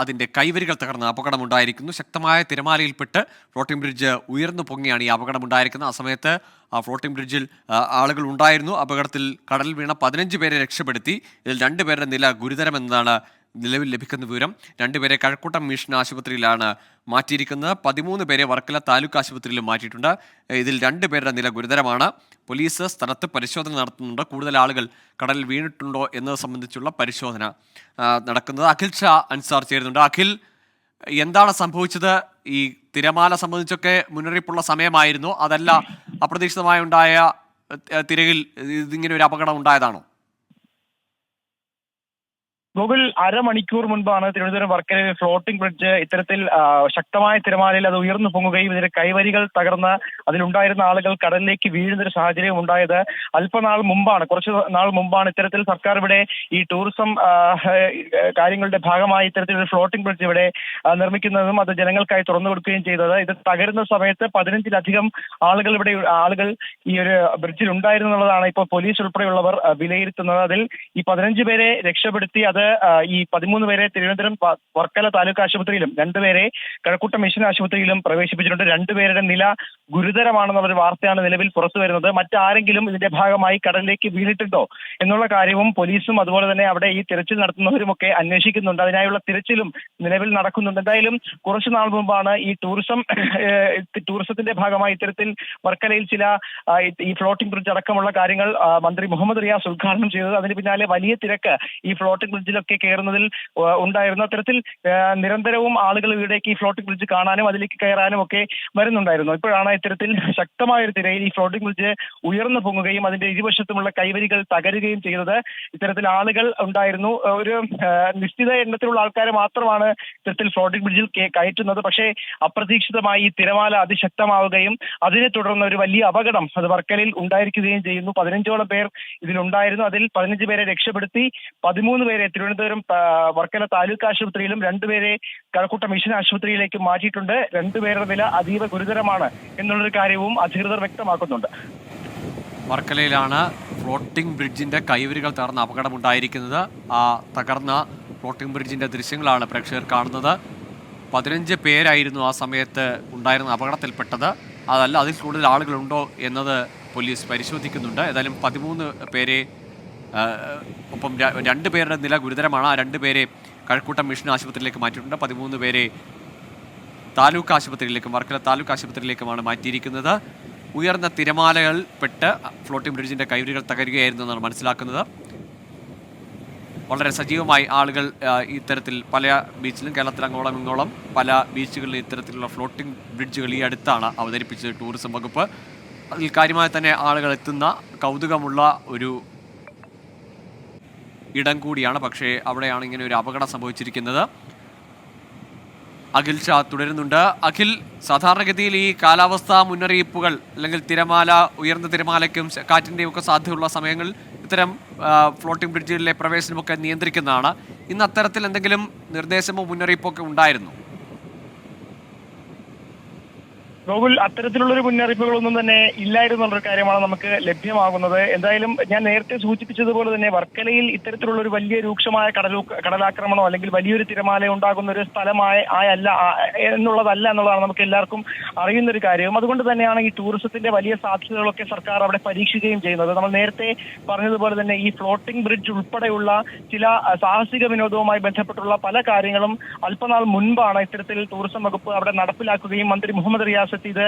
അതിൻ്റെ കൈവരികൾ തകർന്ന് അപകടമുണ്ടായിരിക്കുന്നു. ശക്തമായ തിരമാലയിൽപ്പെട്ട് ഫ്ലോട്ടിംഗ് ബ്രിഡ്ജ് ഉയർന്നു പൊങ്ങിയാണ് ഈ അപകടമുണ്ടായിരിക്കുന്നത്. ആ സമയത്ത് ആ ഫ്ലോട്ടിംഗ് ബ്രിഡ്ജിൽ ആളുകൾ ഉണ്ടായിരുന്നു. അപകടത്തിൽ കടലിൽ വീണ 15 പേരെ രക്ഷപ്പെടുത്തി. ഇതിൽ 2 പേരുടെ നില ഗുരുതരമെന്നതാണ് നിലവിൽ ലഭിക്കുന്ന വിവരം. 2 പേരെ കഴക്കൂട്ടം മിഷൻ ആശുപത്രിയിലാണ് മാറ്റിയിരിക്കുന്നത്. 13 പേരെ വർക്കല താലൂക്ക് ആശുപത്രിയിലും മാറ്റിയിട്ടുണ്ട്. ഇതിൽ 2 പേരുടെ നില ഗുരുതരമാണ്. പോലീസ് സ്ഥലത്ത് പരിശോധന നടത്തുന്നുണ്ട്. കൂടുതൽ ആളുകൾ കടലിൽ വീണിട്ടുണ്ടോ എന്നത് സംബന്ധിച്ചുള്ള പരിശോധന നടക്കുന്നത്. അഖിൽ ഷാ അൻസാർ ചേരുന്നുണ്ട്. അഖിൽ, എന്താണ് സംഭവിച്ചത്? ഈ തിരമാല സംബന്ധിച്ചൊക്കെ മുന്നറിയിപ്പുള്ള സമയമായിരുന്നു, അതല്ല അപ്രതീക്ഷിതമായി ഉണ്ടായ തിരയിൽ ഇതിങ്ങനെ ഒരു അപകടം ഉണ്ടായതാണോ? ഗൂഗിൾ അരമണിക്കൂർ മുൻപാണ് തിരുവനന്തപുരം വർക്കലയിൽ ഫ്ലോട്ടിംഗ് ബ്രിഡ്ജ് ഇത്തരത്തിൽ ശക്തമായ തിരമാലയിൽ അത് ഉയർന്നു പൊങ്ങുകയും ഇതിന്റെ കൈവരികൾ തകർന്ന് അതിലുണ്ടായിരുന്ന ആളുകൾ കടലിലേക്ക് വീഴുന്നൊരു സാഹചര്യം ഉണ്ടായത് കുറച്ച് നാൾ മുമ്പാണ്. ഇത്തരത്തിൽ സർക്കാർ ഇവിടെ ഈ ടൂറിസം കാര്യങ്ങളുടെ ഭാഗമായി ഇത്തരത്തിൽ ഒരു ഫ്ലോട്ടിംഗ് ബ്രിഡ്ജ് ഇവിടെ നിർമ്മിക്കുന്നതും അത് ജനങ്ങൾക്കായി തുറന്നു കൊടുക്കുകയും ചെയ്തത്. ഇത് തകരുന്ന സമയത്ത് 15-ലധികം ആളുകൾ ഈ ഒരു ബ്രിഡ്ജിൽ ഉണ്ടായിരുന്നു എന്നുള്ളതാണ് ഇപ്പോൾ പോലീസ് ഉൾപ്പെടെയുള്ളവർ വിലയിരുത്തുന്നത്. അതിൽ ഈ 15 പേരെ രക്ഷപ്പെടുത്തി അത് ഈ 13 പേരെ തിരുവനന്തപുരം വർക്കല താലൂക്ക് ആശുപത്രിയിലും 2 പേരെ കഴക്കൂട്ടം മിഷൻ ആശുപത്രിയിലും പ്രവേശിപ്പിച്ചിട്ടുണ്ട്. 2 പേരുടെ നില ഗുരുതരമാണെന്നുള്ള വാർത്തയാണ് നിലവിൽ പുറത്തു വരുന്നത്. മറ്റാരെങ്കിലും ഇതിന്റെ ഭാഗമായി കടലിലേക്ക് വീണിട്ടുണ്ടോ എന്നുള്ള കാര്യവും പോലീസും അതുപോലെ തന്നെ അവിടെ ഈ തിരച്ചിൽ നടത്തുന്നവരുമൊക്കെ അന്വേഷിക്കുന്നുണ്ട്. അതിനായുള്ള തിരച്ചിലും നിലവിൽ നടക്കുന്നുണ്ട്. എന്തായാലും കുറച്ചു നാൾ മുമ്പാണ് ഈ ടൂറിസത്തിന്റെ ഭാഗമായി ഇത്തരത്തിൽ വർക്കലയിൽ ചില ഈ ഫ്ലോട്ടിംഗ് ബ്രിഡ്ജ് അടക്കമുള്ള കാര്യങ്ങൾ മന്ത്രി മുഹമ്മദ് റിയാസ് ഉദ്ഘാടനം ചെയ്തത്. അതിന് പിന്നാലെ വലിയ തിരക്ക് ഈ ഫ്ലോട്ടിംഗ് ബ്രിഡ്ജിലൊക്കെ കയറുന്നതിൽ ഉണ്ടായിരുന്നു. അത്തരത്തിൽ നിരന്തരവും ആളുകൾ ഇവിടേക്ക് ഈ ഫ്ലോട്ടിംഗ് ബ്രിഡ്ജ് കാണാനും അതിലേക്ക് കയറാനും ഒക്കെ വരുന്നുണ്ടായിരുന്നു. ഇപ്പോഴാണ് ഇത്തരത്തിൽ ശക്തമായ ഒരു തിരയിൽ ഈ ഫ്ലോട്ടിംഗ് ബ്രിഡ്ജ് ഉയർന്നു പൊങ്ങുകയും അതിന്റെ ഇരുവശത്തുമുള്ള കൈവരികൾ തകരുകയും ചെയ്തത്. ഇത്തരത്തിൽ ആളുകൾ ഉണ്ടായിരുന്നു. ഒരു നിശ്ചിത എണ്ണത്തിലുള്ള ആൾക്കാരെ മാത്രമാണ് ഇത്തരത്തിൽ ഫ്ലോട്ടിംഗ് ബ്രിഡ്ജിൽ കയറ്റുന്നത്. പക്ഷേ അപ്രതീക്ഷിതമായി ഈ തിരമാല അതിശക്തമാവുകയും അതിനെ തുടർന്ന് ഒരു വലിയ അപകടം അത് വർക്കലയിൽ ഉണ്ടായിരിക്കുകയും ചെയ്യുന്നു. 15ഓളം പേർ ഇതിലുണ്ടായിരുന്നു. അതിൽ 15 പേരെ രക്ഷപ്പെടുത്തി 13 പേരെ തിരുവനന്തപുരം വർക്കല താലൂക്ക് ആശുപത്രിയിലും 2 പേരെ കഴക്കൂട്ടം മിഷൻ ആശുപത്രിയിലേക്ക് മാറ്റിയിട്ടുണ്ട്. 2 പേരുടെ നില അതീവ ഗുരുതരമാണ് എന്നുള്ളൊരു കാര്യവും അധികൃതർ വ്യക്തമാക്കുന്നുണ്ട്. വർക്കലയിലാണ് ഫ്ലോട്ടിംഗ് ബ്രിഡ്ജിന്റെ കൈവരികൾ തകർന്ന അപകടമുണ്ടായിരിക്കുന്നത്. ആ തകർന്ന ഫ്ലോട്ടിംഗ് ബ്രിഡ്ജിന്റെ ദൃശ്യങ്ങളാണ് പ്രേക്ഷകർ കാണുന്നത്. 15 പേരായിരുന്നു ആ സമയത്ത് ഉണ്ടായിരുന്ന അപകടത്തിൽപ്പെട്ടത്. അതല്ല, അതിൽ കൂടുതൽ ആളുകളുണ്ടോ എന്നത് പോലീസ് പരിശോധിക്കുന്നുണ്ട്. ഏതായാലും 13 പേരെ ഒപ്പം 2 പേരുടെ നില ഗുരുതരമാണ്. ആ 2 പേരെ കഴക്കൂട്ടം മിഷൻ ആശുപത്രിയിലേക്ക് മാറ്റിയിട്ടുണ്ട്. 13 പേരെ താലൂക്ക് ആശുപത്രിയിലേക്കും വർക്കല താലൂക്ക് ആശുപത്രിയിലേക്കുമാണ് മാറ്റിയിരിക്കുന്നത്. ഉയർന്ന തിരമാലകൾ പെട്ട് ഫ്ലോട്ടിംഗ് ബ്രിഡ്ജിന്റെ കൈവരികൾ തകരുകയായിരുന്നു എന്നാണ് മനസ്സിലാക്കുന്നത്. വളരെ സജീവമായി ആളുകൾ ഇത്തരത്തിൽ പല ബീച്ചിലും കേരളത്തിൽ അങ്ങോളം ഇങ്ങോളം പല ബീച്ചുകളിലും ഇത്തരത്തിലുള്ള ഫ്ലോട്ടിംഗ് ബ്രിഡ്ജുകൾ ഈ അടുത്താണ് അവതരിപ്പിച്ചത് ടൂറിസം വകുപ്പ്. അതിൽ കാര്യമായി തന്നെ ആളുകൾ എത്തുന്ന കൗതുകമുള്ള ഒരു ഇടം കൂടിയാണ്. പക്ഷേ അവിടെയാണ് ഇങ്ങനെ ഒരു അപകടം സംഭവിച്ചിരിക്കുന്നത്. അഖിൽ ഷാ തുടരുന്നുണ്ട്. അഖിൽ, സാധാരണഗതിയിൽ ഈ കാലാവസ്ഥാ മുന്നറിയിപ്പുകൾ അല്ലെങ്കിൽ തിരമാല, ഉയർന്ന തിരമാലയ്ക്കും കാറ്റിൻ്റെയും ഒക്കെ സാധ്യതയുള്ള സമയങ്ങളിൽ ഇത്തരം ഫ്ലോട്ടിംഗ് ബ്രിഡ്ജുകളിലെ പ്രവേശനമൊക്കെ നിയന്ത്രിക്കുന്നതാണ്. ഇന്ന് അത്തരത്തിൽ എന്തെങ്കിലും നിർദ്ദേശമോ മുന്നറിയിപ്പോ ഒക്കെ ഉണ്ടായിരുന്നു? ഗോകുൽ, അത്തരത്തിലുള്ളൊരു മുന്നറിയിപ്പുകളൊന്നും തന്നെ ഇല്ലായിരുന്നുള്ളൊരു കാര്യമാണ് നമുക്ക് ലഭ്യമാകുന്നത്. എന്തായാലും ഞാൻ നേരത്തെ സൂചിപ്പിച്ചതുപോലെ തന്നെ വർക്കലയിൽ ഇത്തരത്തിലുള്ള ഒരു വലിയ രൂക്ഷമായ കടലാക്രമണമോ അല്ലെങ്കിൽ വലിയൊരു തിരമാല ഉണ്ടാകുന്ന ഒരു എന്നുള്ളതല്ല എന്നുള്ളതാണ് നമുക്ക് എല്ലാവർക്കും അറിയുന്ന ഒരു കാര്യം. അതുകൊണ്ട് തന്നെയാണ് ഈ ടൂറിസത്തിന്റെ വലിയ സാധ്യതകളൊക്കെ സർക്കാർ അവിടെ പരീക്ഷിക്കുകയും ചെയ്യുന്നത്. നമ്മൾ നേരത്തെ പറഞ്ഞതുപോലെ തന്നെ ഈ ഫ്ലോട്ടിംഗ് ബ്രിഡ്ജ് ഉൾപ്പെടെയുള്ള ചില സാഹസിക വിനോദവുമായി ബന്ധപ്പെട്ടുള്ള പല കാര്യങ്ങളും അല്പനാൾ മുൻപാണ് ഇത്തരത്തിൽ ടൂറിസം വകുപ്പ് അവിടെ നടപ്പിലാക്കുകയും മന്ത്രി മുഹമ്മദ് റിയാസ് ഇത്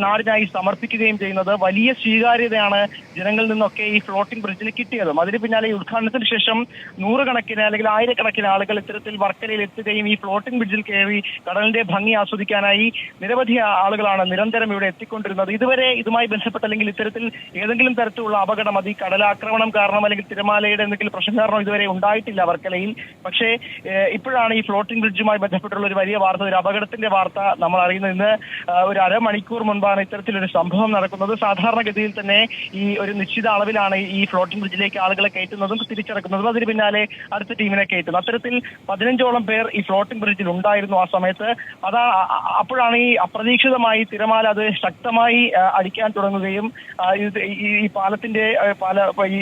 നാടിനായി സമർപ്പിക്കുകയും ചെയ്യുന്നത്. വലിയ സ്വീകാര്യതയാണ് ജനങ്ങളിൽ നിന്നൊക്കെ ഈ ഫ്ലോട്ടിംഗ് ബ്രിഡ്ജിന് കിട്ടിയതും. അതിന് പിന്നാലെ ഈ ഉദ്ഘാടനത്തിന് ശേഷം നൂറുകണക്കിന് അല്ലെങ്കിൽ ആയിരക്കണക്കിന് ആളുകൾ ഇത്തരത്തിൽ വർക്കലയിൽ എത്തുകയും ഈ ഫ്ലോട്ടിംഗ് ബ്രിഡ്ജിൽ കയറി കടലിന്റെ ഭംഗി ആസ്വദിക്കാനായി നിരവധി ആളുകളാണ് നിരന്തരം ഇവിടെ എത്തിക്കൊണ്ടിരുന്നത്. ഇതുവരെ ഇതുമായി ബന്ധപ്പെട്ട് അല്ലെങ്കിൽ ഇത്തരത്തിൽ ഏതെങ്കിലും തരത്തിലുള്ള അപകടം, അത് ഈ കടലാക്രമണം കാരണം അല്ലെങ്കിൽ തിരമാലയുടെ എന്തെങ്കിലും പ്രശ്നം കാരണം ഇതുവരെ ഉണ്ടായിട്ടില്ല വർക്കലയിൽ. പക്ഷേ ഇപ്പോഴാണ് ഈ ഫ്ലോട്ടിംഗ് ബ്രിഡ്ജുമായി ബന്ധപ്പെട്ടുള്ള ഒരു വലിയ വാർത്ത, ഒരു അപകടത്തിന്റെ വാർത്ത നമ്മൾ അറിയുന്നത്. ഇന്ന് ഒരു അരമണിക്കൂർ മുൻപാണ് ഇത്തരത്തിലൊരു സംഭവം നടക്കുന്നത്. സാധാരണഗതിയിൽ തന്നെ ഈ ഒരു നിശ്ചിത അളവിലാണ് ഈ ഫ്ലോട്ടിംഗ് ബ്രിഡ്ജിലേക്ക് ആളുകളെ കയറ്റുന്നതും തിരിച്ചിറക്കുന്നതും. അതിന് പിന്നാലെ അടുത്ത ടീമിനെ കയറ്റുന്നു. അത്തരത്തിൽ 15ഓളം പേർ ഈ ഫ്ലോട്ടിംഗ് ബ്രിഡ്ജിൽ ഉണ്ടായിരുന്നു ആ സമയത്ത്. അപ്പോഴാണ് ഈ അപ്രതീക്ഷിതമായി തിരമാല അത് ശക്തമായി അടിക്കാൻ തുടങ്ങുകയും ഈ പാലത്തിന്റെ ഈ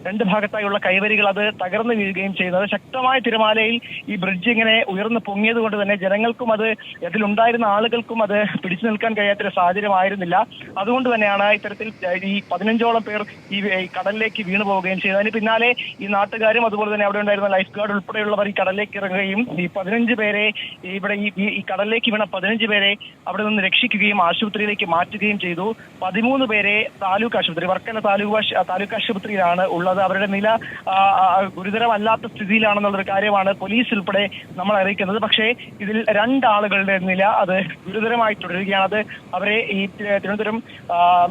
രണ്ട് ഭാഗത്തായുള്ള കൈവരികൾ അത് തകർന്നു വീഴുകയും ചെയ്യുന്നത്. ശക്തമായ തിരമാലയിൽ ഈ ബ്രിഡ്ജ് ഇങ്ങനെ ഉയർന്നു പൊങ്ങിയത് കൊണ്ട് തന്നെ ജനങ്ങൾക്കും അത് അതിലുണ്ടായിരുന്ന ആളുകൾക്കും അത് പിടിച്ചു നിൽക്കാൻ കഴിയാത്തൊരു സാഹചര്യമായിരുന്നില്ല. അതുകൊണ്ട് തന്നെയാണ് ഇത്തരത്തിൽ ഈ 15ഓളം പേർ ഈ കടലിലേക്ക് വീണു പോവുകയും ചെയ്തത്. അതിന് പിന്നാലെ ഈ നാട്ടുകാരും അതുപോലെ തന്നെ അവിടെ ഉണ്ടായിരുന്ന ലൈഫ് ഗാർഡ് ഉൾപ്പെടെയുള്ളവർ ഈ കടലിലേക്ക് ഇറങ്ങുകയും ഈ 15 പേരെ ഇവിടെ ഈ കടലിലേക്ക് വീണ 15 പേരെ അവിടെ നിന്ന് രക്ഷിക്കുകയും ആശുപത്രിയിലേക്ക് മാറ്റുകയും ചെയ്തു. 13 പേരെ താലൂക്ക് ആശുപത്രി, വർക്കല താലൂക്ക് ആശുപത്രിയിലാണ് ഉള്ളത്. അവരുടെ നില ഗുരുതരമല്ലാത്ത സ്ഥിതിയിലാണെന്നുള്ളൊരു കാര്യമാണ് പോലീസ് ഉൾപ്പെടെ നമ്മൾ അറിയിക്കുന്നത്. പക്ഷേ ഇതിൽ 2 ആളുകളുടെ നില അത് ഗുരുതരമായി തുടരുകയാണ്. അത് അവരെ ഈ തിരുവനന്തപുരം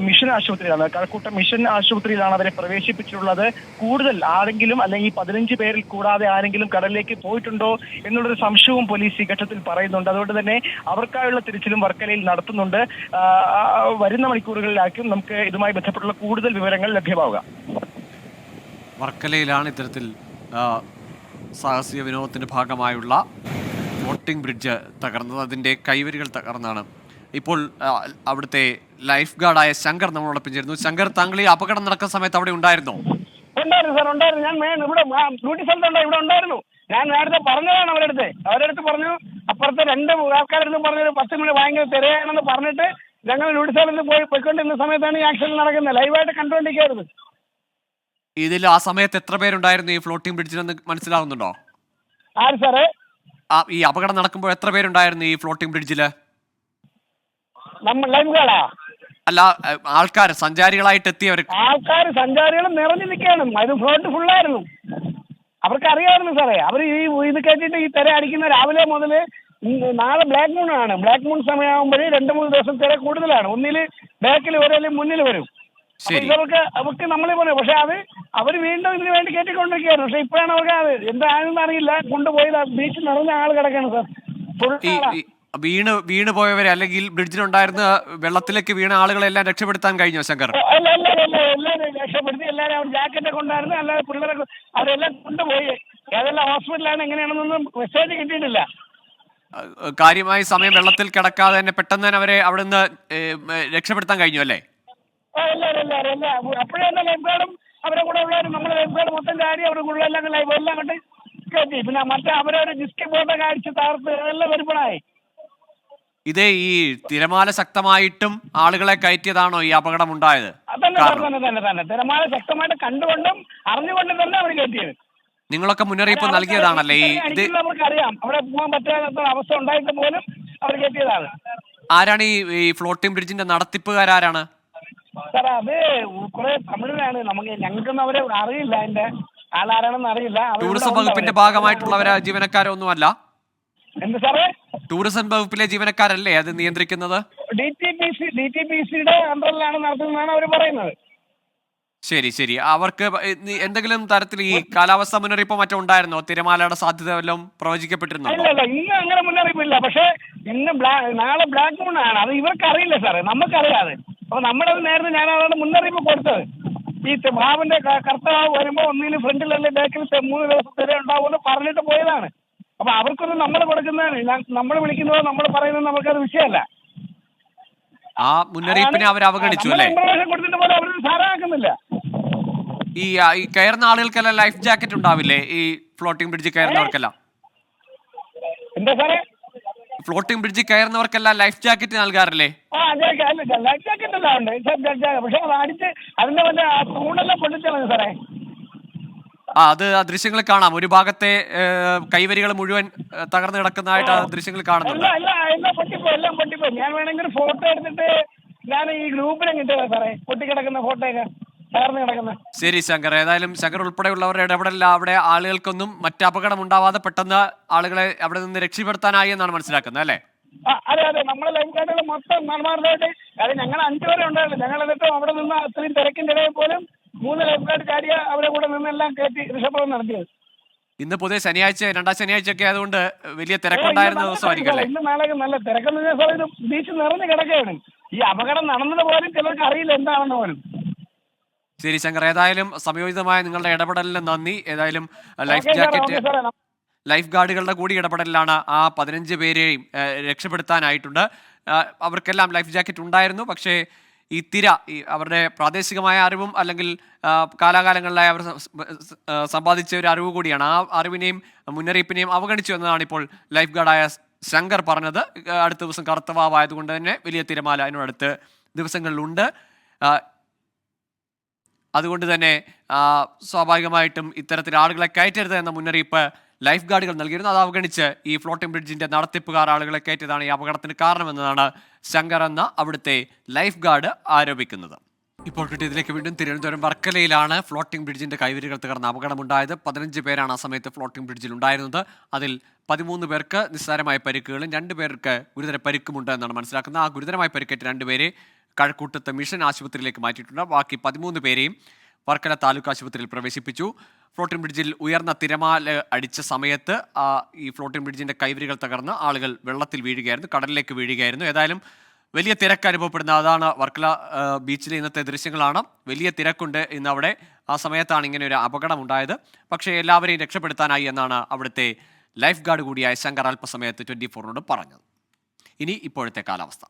മിഷൻ ആശുപത്രിയിലാണ്, കഴക്കൂട്ടം മിഷൻ ആശുപത്രിയിലാണ് അവരെ പ്രവേശിപ്പിച്ചിട്ടുള്ളത്. കൂടുതൽ ആരെങ്കിലും അല്ലെങ്കിൽ 15 പേരിൽ കൂടാതെ ആരെങ്കിലും കടലിലേക്ക് പോയിട്ടുണ്ടോ എന്നുള്ളൊരു സംശയവും പോലീസ് ഈ ഘട്ടത്തിൽ പറയുന്നുണ്ട്. അതുകൊണ്ട് തന്നെ അവർക്കായുള്ള തിരച്ചിലും വർക്കലയിൽ നടത്തുന്നുണ്ട്. വരുന്ന മണിക്കൂറുകളിലാക്കും നമുക്ക് ഇതുമായി ബന്ധപ്പെട്ടുള്ള കൂടുതൽ വിവരങ്ങൾ ലഭ്യമാവുക. വർക്കലയിലാണ് ഇത്തരത്തിൽ സാഹസിക വിനോദത്തിന്റെ ഭാഗമായുള്ള ഫ്ലോട്ടിംഗ് ബ്രിഡ്ജ് തകർന്നത്. അതിന്റെ കൈവരികൾ തകർന്നാണ്. ഇപ്പോൾ അവിടുത്തെ ലൈഫ് ഗാർഡായ ശങ്കർ നമ്മളോടൊപ്പം ചേരുന്നു. ശങ്കർ, താങ്കൾ ഈ അപകടം നടക്കുന്ന സമയത്ത് അവിടെ ഉണ്ടായിരുന്നോ? ഉണ്ടായിരുന്നു സാർ, ഉണ്ടായിരുന്നു. ഞാൻ ഇവിടെ ഡ്യൂട്ടി സ്ഥലത്തുണ്ട്, ഇവിടെ ഉണ്ടായിരുന്നു. ഞാൻ നേരത്തെ പറഞ്ഞതാണ് അവരടുത്ത് പറഞ്ഞു. അപ്പുറത്തെ 2 ആൾക്കാരെടുത്ത് പറഞ്ഞത് 10 മിനിറ്റ് ഭയങ്കര തിരയാണെന്ന് പറഞ്ഞിട്ട് ഞങ്ങൾ ഡ്യൂട്ടി സ്ഥലത്ത് പോയിക്കൊണ്ടിരുന്ന സമയത്താണ് ഈ ആക്സിഡന്റ് നടക്കുന്നത്. ലൈവായിട്ട് കണ്ടുകൊണ്ടിരിക്കുകയായിരുന്നു. ഇതിൽ ആ സമയത്ത് എത്ര പേരുണ്ടായിരുന്നു ഈ ഫ്ലോട്ടിംഗ് ബ്രിഡ്ജിലെന്ന് മനസ്സിലാവുന്നുണ്ടോ? ആര് സാറേ? ഈ അപകടം നടക്കുമ്പോൾ എത്ര പേരുണ്ടായിരുന്നു ഈ ഫ്ലോട്ടിംഗ് ബ്രിഡ്ജില്? നമ്മൾ ലൈഫ് ഗാർഡാ? അല്ല, ആൾക്കാർ സഞ്ചാരികളായിട്ട് എത്തിയവർ. സഞ്ചാരികൾ നിറഞ്ഞു നിൽക്കുകയാണ്. അത് ഫ്ലോട്ട് ഫുള്ളായിരുന്നു. അവർക്ക് അറിയാമായിരുന്നു സാറേ. അവർ ഇത് കേട്ടിട്ട് ഈ തിര അടിക്കുന്ന രാവിലെ മുതൽ നാളെ ബ്ലാക്ക് മൂൺ ആണ്. ബ്ലാക്ക് മൂൺ സമയമാകുമ്പോഴേ 2-3 ദിവസം തിര കൂടുതലാണ്. ഒന്നിൽ ബാക്കിൽ വരും അല്ലെങ്കിൽ മുന്നിൽ വരും. അവർക്ക് നമ്മളെ പറയും. പക്ഷെ അവർ വീണ്ടും ഇതിന് വേണ്ടി കേട്ടിക്കൊണ്ടിരിക്കുകയായിരുന്നു. പക്ഷെ ഇപ്പോഴാണ് അവർക്ക് എന്താണെന്ന് അറിയില്ല, കൊണ്ടുപോയത് ബീച്ചിൽ നിറഞ്ഞ ആൾ കിടക്കാണ് സാർ. വീണ് പോയവരെ അല്ലെങ്കിൽ ബ്രിഡ്ജിലുണ്ടായിരുന്ന വെള്ളത്തിലേക്ക് വീണ ആളുകളെല്ലാം രക്ഷപ്പെടുത്താൻ കഴിഞ്ഞോ ശങ്കർ? എല്ലാവരും രക്ഷപ്പെടുത്തി. എല്ലാവരും അവർ ജാക്കറ്റ് കൊണ്ടായിരുന്നു. അല്ലാതെ പിള്ളേരെ അവരെല്ലാം കൊണ്ടുപോയി. ഏതെല്ലാം ഹോസ്പിറ്റലാണ് എങ്ങനെയാണെന്നൊന്നും മെസ്സേജ് കിട്ടിയിട്ടില്ല. കാര്യമായി സമയം വെള്ളത്തിൽ കിടക്കാതെ തന്നെ പെട്ടെന്ന് തന്നെ അവരെ അവിടെ നിന്ന് രക്ഷപ്പെടുത്താൻ കഴിഞ്ഞു അല്ലേ? എല്ലാവരും അപ്പോഴേ ലൈഫ് ഗാർഡും അവരെ കൂടെ ഉള്ളവരും നമ്മുടെ ലൈഫ് ഗാർഡ് മൊത്തം കാര്യം അവരുടെ കൂടെ എല്ലാം കൊണ്ട് കയറ്റി. പിന്നെ മറ്റേ അവരൊരു ഡിസ്ക് ബോർഡ് കാണിച്ച് തകർത്ത് എല്ലാം വരുമ്പോഴായി. ഇതേ ഈ തിരമാല ശക്തമായിട്ടും ആളുകളെ കയറ്റിയതാണോ ഈ അപകടം ഉണ്ടായത്? തന്നെ തിരമാല ശക്തമായിട്ട് കണ്ടുകൊണ്ടും അറിഞ്ഞുകൊണ്ടും തന്നെ അവർ കയറ്റിയത്. നിങ്ങളൊക്കെ മുന്നറിയിപ്പ് നൽകിയതാണല്ലേ? അവർക്കറിയാം അവിടെ പോകാൻ പറ്റാത്ത അവസ്ഥ ഉണ്ടായിട്ട് പോലും അവർ കയറ്റിയതാണ്. ആരാണ് ഈ ഫ്ലോട്ടിംഗ് ബ്രിഡ്ജിന്റെ നടത്തിപ്പുകാരാണ്? സാർ അത് കുറെ തമിഴിലാണ്. ഞങ്ങൾക്കൊന്നും അവരെ അറിയില്ല, അതിന്റെ ആളാരാണെന്ന് അറിയില്ല. ടൂറിസം വകുപ്പിന്റെ ഭാഗമായിട്ടുള്ളവരാ ജീവനക്കാരൊന്നും അല്ല? എന്ത് സാറേ? ടൂറിസം വകുപ്പിലെ ജീവനക്കാരല്ലേ അത് നിയന്ത്രിക്കുന്നത്? DTPCയുടെ അണ്ടറിലാണ് നടത്തുന്നതാണ് അവർ പറയുന്നത്. ശരി. അവർക്ക് എന്തെങ്കിലും തരത്തിൽ ഈ കാലാവസ്ഥ മുന്നറിയിപ്പോ മറ്റോ ഉണ്ടായിരുന്നോ? തിരമാലയുടെ സാധ്യത വല്ലതും പ്രവചിക്കപ്പെട്ടിരുന്നോ? ഇല്ല, ഇന്ന് അങ്ങനെ മുന്നറിയിപ്പില്ല. പക്ഷെ നാളെ ബ്ലാക്ക് മൂൺ ആണ്. അത് ഇവർക്ക് അറിയില്ല സാറേ, നമുക്കറിയാതെ. അപ്പൊ നമ്മളത് നേരത്തെ ഞാനതാണ് മുന്നറിയിപ്പ് കൊടുത്തത്. ഈ ഭാവിന്റെ കർത്താവ് വരുമ്പോ ഒന്നിനും ഫ്രണ്ടിലല്ലേ ബാക്കിൽ 3 ദിവസം തിര ഉണ്ടാവുമെന്ന് പറഞ്ഞിട്ട് പോയതാണ്. അപ്പൊ അവർക്കൊന്നും നമ്മൾ കൊടുക്കുന്നതാണ്, നമ്മൾ വിളിക്കുന്നതോ നമ്മൾ പറയുന്നത് നമുക്കത് വിഷയമല്ല. ആ മുന്നറിയിപ്പിനെ അവർ അവഗണിച്ചു അല്ലേ? ഇൻഫർമേഷൻ കൊടുത്തിട്ട് പോലും അവർ സാറാക്കുന്നില്ല. ഈ കയറുന്ന ആളുകൾക്കെല്ലാം ലൈഫ് ജാക്കറ്റ് ഉണ്ടാവില്ലേ? ഈ ഫ്ലോട്ടിംഗ് ബ്രിഡ്ജ് കയറുന്നവർക്കെല്ലാം എന്താ സാറേ? ഫ്ലോട്ടിംഗ് ബ്രിഡ്ജ് കയറുന്നവർക്കെല്ലാം ലൈഫ് ജാക്കറ്റ് നൽകാറില്ലേ? ലൈഫ് ജാക്കറ്റ് എല്ലാം ഉണ്ട്. പക്ഷെ അത് അടിച്ച് അതിന്റെ വല്ല തൂണെല്ലാം പൊട്ടിച്ചാണ് സാറേ. അത് ആ ദൃശ്യങ്ങൾ കാണാം. ഒരു ഭാഗത്തെ കൈവരികൾ മുഴുവൻ തകർന്നു കിടക്കുന്നതായിട്ട് ആ ദൃശ്യങ്ങൾ കാണുന്നുണ്ട്. എല്ലാം പൊട്ടിപ്പോ. ഞാൻ വേണമെങ്കിൽ ഫോട്ടോ എടുത്തിട്ട് ഞാൻ ഈ ഗ്രൂപ്പിലും കിട്ടുക സാറേ, പൊട്ടിക്കിടക്കുന്ന ഫോട്ടോയൊക്കെ തകർന്നു കിടക്കുന്ന. ശരി ശങ്കർ, ഏതായാലും ശങ്കർ ഉൾപ്പെടെയുള്ളവരുടെ ഇടപെടലിൽ അവിടെ ആളുകൾക്കൊന്നും മറ്റ് അപകടം ഉണ്ടാവാതെ പെട്ടെന്ന് ആളുകളെ അവിടെ നിന്ന് രക്ഷപ്പെടുത്താനായി എന്നാണ് മനസ്സിലാക്കുന്നത് അല്ലേ? അതെ, നമ്മളെ ലൈഫ് ഗാർഡുകൾ മൊത്തം നിർമ്മാണമായിട്ട് അത് ഞങ്ങൾ 5 പേരെ ഉണ്ടായിരുന്നു. ഞങ്ങൾ എന്നിട്ടും അവിടെ നിന്ന് അത്രയും തിരക്കിന്റെ ഇടയിൽ പോലും 3 ലൈഫ് ഗാർഡ് കാര്യ അവരെ കൂടെ നിന്നെല്ലാം കയറ്റി രക്ഷപ്പെടുന്ന നടത്തിയത്. ഇന്ന് പൊതുവെ ശനിയാഴ്ച, 2ാം ശനിയാഴ്ച ഒക്കെ ആയതുകൊണ്ട് വലിയ തിരക്കുണ്ടായിരുന്ന ദിവസമായിരിക്കും അല്ലേ? ഇന്ന് നാളെ നല്ല തിരക്കെന്ന് വെച്ചാൽ ബീച്ച് നിറഞ്ഞു കിടക്കുകയാണ്. ഈ അപകടം നടന്നത് പോലും ചിലർക്ക് അറിയില്ല എന്താണെന്ന് പോലും. ശരി ശങ്കർ, ഏതായാലും സംയോജിതമായ നിങ്ങളുടെ ഇടപെടലിന് നന്ദി. ഏതായാലും ലൈഫ് ഗാർഡുകളുടെ കൂടി ഇടപെടലിലാണ് ആ 15 പേരെയും രക്ഷപ്പെടുത്താനായിട്ടുണ്ട്. അവർക്കെല്ലാം ലൈഫ് ജാക്കറ്റ് ഉണ്ടായിരുന്നു. പക്ഷേ ഈ അവരുടെ പ്രാദേശികമായ അറിവും അല്ലെങ്കിൽ കാലാകാലങ്ങളിലായി അവർ സമ്പാദിച്ച ഒരു അറിവ് കൂടിയാണ്. ആ അറിവിനെയും മുന്നറിയിപ്പിനെയും അവഗണിച്ചു എന്നതാണ് ഇപ്പോൾ ലൈഫ് ഗാർഡായ ശങ്കർ പറഞ്ഞത്. അടുത്ത ദിവസം കറുത്തവാവായതുകൊണ്ട് തന്നെ വലിയ തിരമാല അതിനോടടുത്ത് ദിവസങ്ങളിലുണ്ട്. അതുകൊണ്ട് തന്നെ സ്വാഭാവികമായിട്ടും ഇത്തരത്തിൽ ആളുകളെ കയറ്റരുത് എന്ന മുന്നറിയിപ്പ് ലൈഫ് ഗാർഡുകൾ നൽകിയിരുന്നു. അത് അവഗണിച്ച് ഈ ഫ്ലോട്ടിംഗ് ബ്രിഡ്ജിന്റെ നടത്തിപ്പുകാർ ആളുകളെ കയറ്റിയതാണ് ഈ അപകടത്തിന് കാരണമെന്നതാണ് ശങ്കർ എന്ന അവിടുത്തെ ലൈഫ് ഗാർഡ് ആരോപിക്കുന്നത്. ഇപ്പോൾ കിട്ടിയതിലേക്ക് വീണ്ടും തിരുവനന്തപുരം വർക്കലയിലാണ് ഫ്ലോട്ടിംഗ് ബ്രിഡ്ജിന്റെ കൈവരികൾ തകർന്ന അപകടമുണ്ടായത്. 15 പേരാണ് ആ സമയത്ത് ഫ്ലോട്ടിംഗ് ബ്രിഡ്ജിൽ ഉണ്ടായിരുന്നത്. അതിൽ 13 പേർക്ക് നിസ്സാരമായ പരിക്കുകളും 2 പേർക്ക് ഗുരുതര പരിക്കുമുണ്ട് എന്നാണ് മനസ്സിലാക്കുന്നത്. ആ ഗുരുതരമായി പരിക്കേറ്റ 2 പേരെ കഴക്കൂട്ടത്ത് മിഷൻ ആശുപത്രിയിലേക്ക് മാറ്റിയിട്ടുണ്ട്. ബാക്കി 13 പേരെയും വർക്കല താലൂക്ക് ആശുപത്രിയിൽ പ്രവേശിപ്പിച്ചു. ഫ്ലോട്ടിംഗ് ബ്രിഡ്ജിൽ ഉയർന്ന തിരമാല അടിച്ച സമയത്ത് ഈ ഫ്ലോട്ടിംഗ് ബ്രിഡ്ജിന്റെ കൈവരികൾ തകർന്ന് ആളുകൾ വെള്ളത്തിൽ വീഴുകയായിരുന്നു, കടലിലേക്ക് വീഴുകയായിരുന്നു. ഏതായാലും വലിയ തിരക്ക് അനുഭവപ്പെടുന്ന അതാണ് വർക്കല ബീച്ചിലെ ഇന്നത്തെ ദൃശ്യങ്ങളാണ്. വലിയ തിരക്കുണ്ട് ഇന്ന് അവിടെ. ആ സമയത്താണ് ഇങ്ങനെ ഒരു അപകടം ഉണ്ടായത്. പക്ഷേ എല്ലാവരെയും രക്ഷപ്പെടുത്താനായി എന്നാണ് അവിടുത്തെ ലൈഫ് ഗാർഡ് കൂടിയായ ശങ്കർ അല്പസമയത്ത് 24നോട് പറഞ്ഞത്. ഇനി ഇപ്പോഴത്തെ കാലാവസ്ഥ.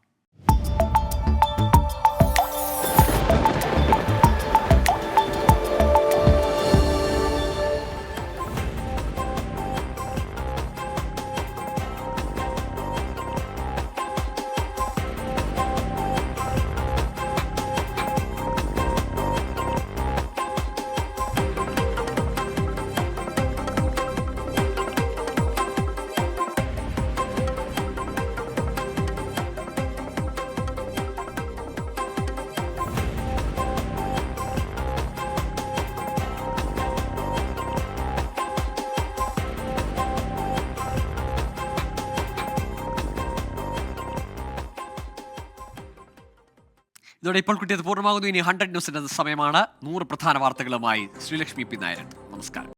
ഇതോടെ ഇപ്പോൾ കിട്ടിയത് പൂർണ്ണമാകുന്നു. ഇനി 100 ന്യൂസിന്റെ സമയമാണ്. 100 പ്രധാന വാർത്തകളുമായി ശ്രീലക്ഷ്മി പി നായരൻ. നമസ്കാരം.